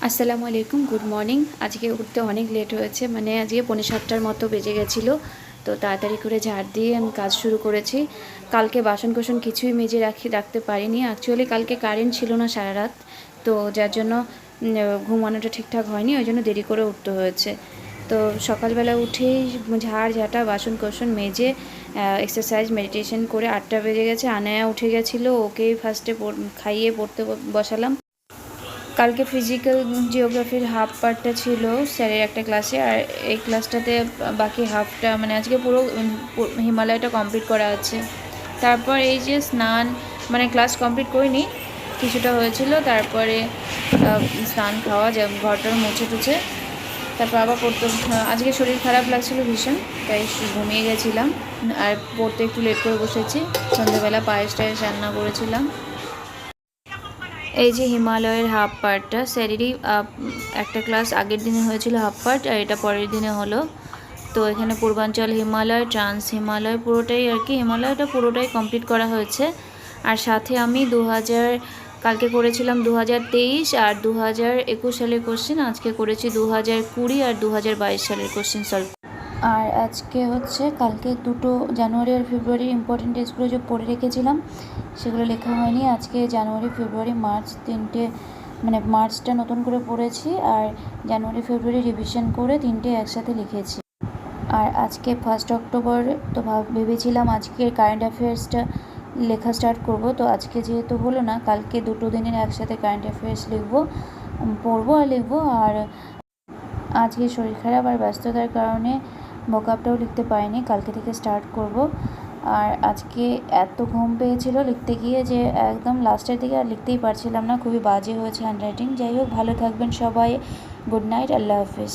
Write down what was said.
আসসালামু আলাইকুম, good morning. আজকে উঠতে অনেক লেট হয়েছে, মানে আজকে 6:45টার মতো বেজে গেছিলো। তো তাড়াতাড়ি করে ঝাড় দিয়ে আমি কাজ শুরু করেছি। কালকে বাসন কোসন কিছুই মেজে রাখতে পারিনি। অ্যাকচুয়ালি কালকে কারেন্ট ছিল না সারা রাত, তো যার জন্য ঘুমানোটা ঠিকঠাক হয়নি, ওই জন্য দেরি করে উঠতে হয়েছে। তো সকালবেলা উঠেই ঝাঁটা বাসন কোসন মেজে এক্সারসাইজ মেডিটেশন করে 8টা বেজে গেছে। আনায়া উঠে গেছিলো, ওকেই ফার্স্টে খাইয়ে পড়তে বসালাম। কালকে ফিজিক্যাল জিওগ্রাফির হাফ পার্টটা ছিল স্যারের একটা ক্লাসে, আর এই ক্লাসটাতে বাকি হাফটা মানে আজকে পুরো হিমালয়টা কমপ্লিট করা আছে। তারপর এই যে স্নান, মানে ক্লাস কমপ্লিট করিনি, কিছুটা হয়েছিল। তারপরে স্নান খাওয়া, ঘরটার মুছে টুছে তারপর আবার পড়তে, আজকে শরীর খারাপ লাগছিল ভীষণ, তাই ঘুমিয়ে গেছিলাম। আর পড়তে একটু লেট করে বসেছি। সন্ধ্যাবেলা পায়েস টায়েস রান্না করেছিলাম। এই যে হিমালয়ের হাফ পার্টটা স্যারেরই একটা ক্লাস আগের দিনে হয়েছিল হাফ পার্ট, আর এটা পরের দিনে হলো। তো এখানে পূর্বাঞ্চল হিমালয়, ট্রান্স হিমালয় পুরোটাই আর কি, হিমালয়টা পুরোটাই কমপ্লিট করা হয়েছে। আর সাথে আমি কালকে করেছিলাম 2023 আর 2021 সালের কোশ্চেন, আজকে করেছি 2020 আর 2022 সালের কোশ্চেন সলভ। আর আজকে হচ্ছে কালকে দুটো জানুয়ারি আর ফেব্রুয়ারির ইম্পর্টেন্ট ডেটসগুলো যে পড়ে রেখেছিলাম সেগুলো লেখা হয়নি। আজকে জানুয়ারি ফেব্রুয়ারি মার্চ তিনটে, মানে মার্চটা নতুন করে পড়েছি, আর জানুয়ারি ফেব্রুয়ারি রিভিশন করে তিনটে একসাথে লিখেছি। আর আজকে 1 অক্টোবর, তো ভেবেছিলাম আজকে কারেন্ট অ্যাফেয়ার্সটা লেখা স্টার্ট করব। তো আজকে যেহেতু হলো না, কালকে দুটো দিনের একসাথে কারেন্ট অ্যাফেয়ার্স পড়বো আর লিখবো। আর আজকে শরীর খারাপ আর ব্যস্ততার কারণে ভোকাবটাও লিখতে পারিনি, কালকে থেকে স্টার্ট করব। আর আজকে এত ঘুম পেয়েছিল লিখতে গিয়ে যে একদম লাস্টের দিকে আর লিখতেই পারছিলাম না, খুবই বাজে হয়েছে হ্যান্ডরাইটিং। যাই হোক, ভালো থাকবেন সবাই, গুড নাইট, আল্লাহ হাফিজ।